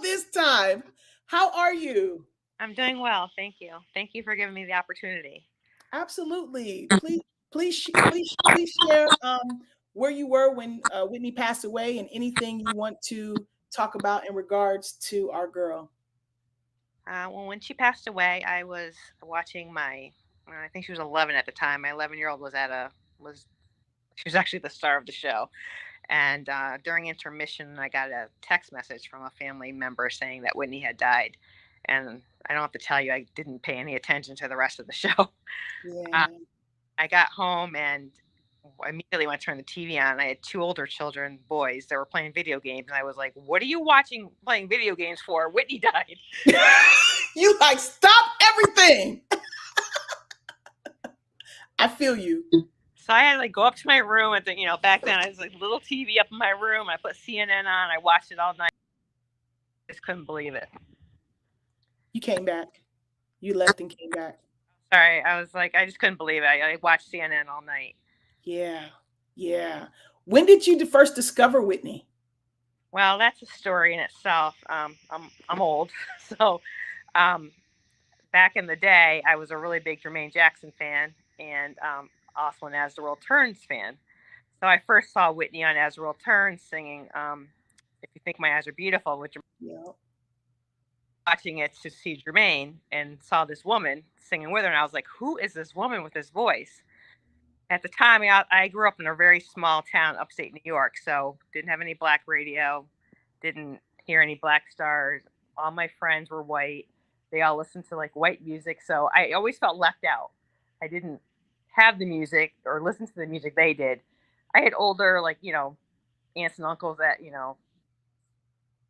this time. How are you? I'm doing well, thank you. Thank you for giving me the opportunity. Absolutely. Please share where you were when Whitney passed away and anything you want to talk about in regards to our girl. Well, when she passed away, I was watching I think she was 11 at the time. My 11-year-old was she was actually the star of the show. And during intermission, I got a text message from a family member saying that Whitney had died. And I don't have to tell you, I didn't pay any attention to the rest of the show. Uh, Yeah. I got home and I immediately went to turn the TV on. I had two older children, boys, that were playing video games. And I was like, what are you playing video games for? Whitney died. You like stop everything. I feel you. So I had to go up to my room and back then I was like little TV up in my room. I put CNN on. I watched it all night. I just couldn't believe it. You came back. You left and came back. Sorry, I was like, I just couldn't believe it. I watched CNN all night. Yeah. Yeah. When did you first discover Whitney? Well, that's a story in itself. I'm old, so back in the day, I was a really big Jermaine Jackson fan and also an As the World Turns fan. So I first saw Whitney on As the World Turns singing "If You Think My Eyes Are Beautiful," which watching it to see Jermaine and saw this woman singing with her, and I was like, "Who is this woman with this voice?" At the time, I grew up in a very small town, upstate New York, so didn't have any black radio, didn't hear any black stars. All my friends were white. They all listened to white music, so I always felt left out. I didn't have the music or listen to the music they did. I had older, aunts and uncles that,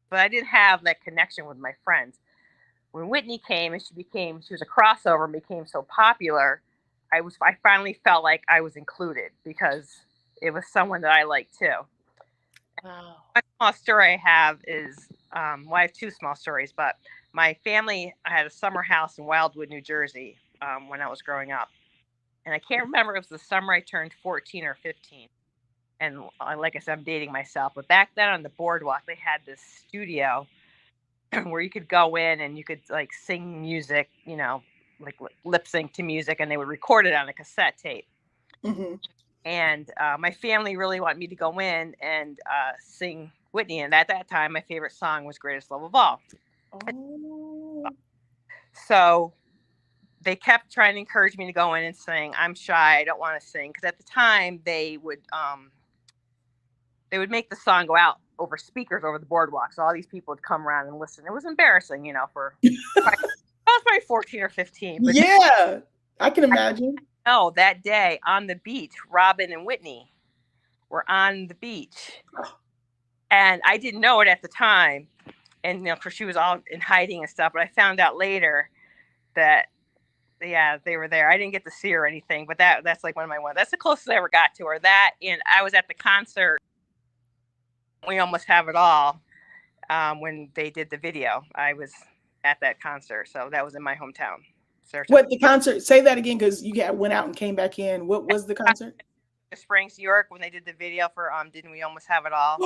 but I didn't have that connection with my friends. When Whitney came and she was a crossover and became so popular, I finally felt like I was included because it was someone that I liked too. Wow. One small story I have is, I have two small stories, but my family, I had a summer house in Wildwood, New Jersey, when I was growing up. And I can't remember if it was the summer I turned 14 or 15. And like I said, I'm dating myself, but back then on the boardwalk, they had this studio where you could go in and you could sing music, lip sync to music, and they would record it on a cassette tape. Mm-hmm. And my family really wanted me to go in and sing Whitney. And at that time, my favorite song was "Greatest Love of All." Oh. So they kept trying to encourage me to go in and sing. I'm shy. I don't want to sing. Because at the time, they would make the song go out over speakers over the boardwalk. So all these people would come around and listen. It was embarrassing, for I was probably 14 or 15. But yeah, I can imagine. No, that day on the beach, Robin and Whitney were on the beach. And I didn't know it at the time. And, because she was all in hiding and stuff. But I found out later that, yeah, they were there. I didn't get to see her or anything. But that's one of my ones. That's the closest I ever got to her. That, and I was at the concert. We Almost Have It All. When they did the video, I was at that concert. So that was in my hometown. What the concert? Say that again, because you went out and came back in. What was the concert? Springs, New York, when they did the video for Didn't We Almost Have It All?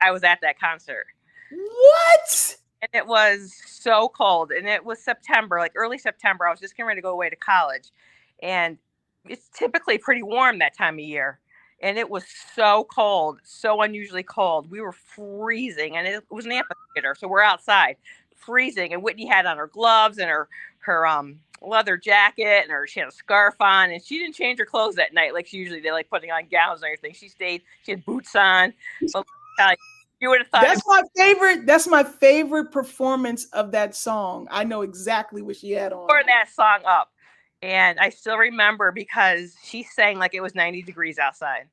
I was at that concert. What? And it was so cold, and it was September, early September. I was just getting ready to go away to college, and it's typically pretty warm that time of year. And it was so cold, so unusually cold. We were freezing, and it was an amphitheater, so we're outside, freezing. And Whitney had on her gloves and her leather jacket, and she had a scarf on, and she didn't change her clothes that night like she usually did, putting on gowns and everything. She stayed. She had boots on. But you would have thought that's my favorite performance of that song. I know exactly what she had on. Tore that song up. And I still remember because she sang like it was 90 degrees outside.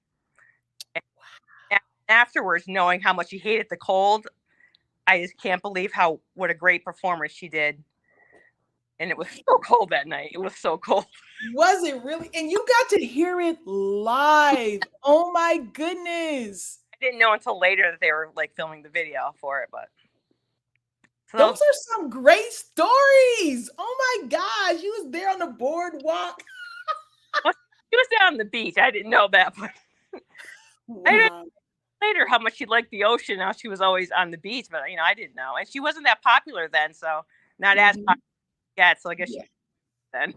And afterwards, knowing how much she hated the cold, I just can't believe what a great performance she did. And it was so cold that night. It was so cold. Was it really? And you got to hear it live. Oh my goodness. I didn't know until later that they were filming the video for it, but so those are some great stories. Oh my gosh, you was there on the boardwalk. She was down on the beach. I didn't know that, but wow. I later how much she liked the ocean. Now she was always on the beach, but I didn't know, and she wasn't that popular then, so not as popular yet. So I guess she then.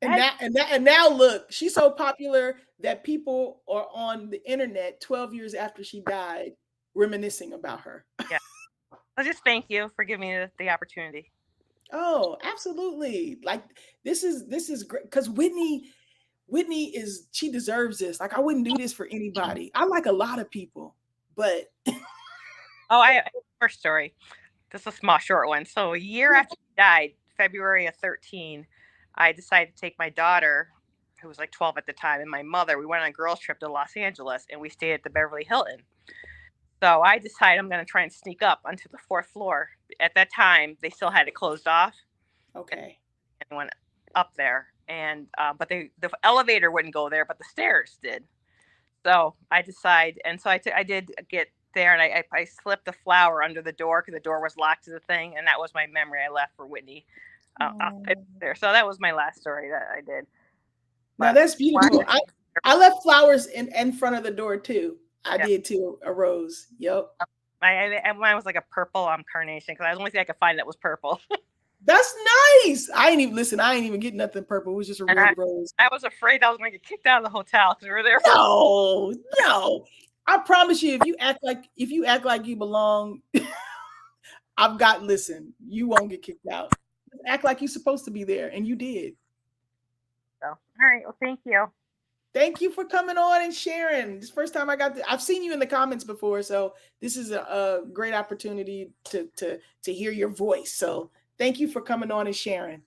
And now look, she's so popular that people are on the internet 12 years after she died reminiscing about her. Yeah. Well, just thank you for giving me the opportunity. Oh, absolutely. Like this is great because Whitney she deserves this. Like I wouldn't do this for anybody. I like a lot of people, but I have a first story. This is a small, short one. So a year after she died, February of 13, I decided to take my daughter, who was like 12 at the time, and my mother. We went on a girls' trip to Los Angeles, and we stayed at the Beverly Hilton. So I decided I'm going to try and sneak up onto the 4th floor. At that time, they still had it closed off. Okay. And went up there, and but the elevator wouldn't go there, but the stairs did. So I decided, and so I did get there, and I slipped the flower under the door because the door was locked to the thing, and that was my memory I left for Whitney there. So that was my last story that I did. Now that's beautiful. I left flowers in front of the door too. I did too. A rose. Yep. And mine was like a purple carnation because I was the only thing I could find that was purple. That's nice. I ain't even get nothing purple. It was just a red rose. I was afraid I was going to get kicked out of the hotel because we were there. No. I promise you, if you act like you belong, you won't get kicked out. Act like you're supposed to be there, and you did. So, all right. Well, thank you. Thank you for coming on and sharing. This first time I've seen you in the comments before, so this is a great opportunity to hear your voice. So thank you for coming on and sharing.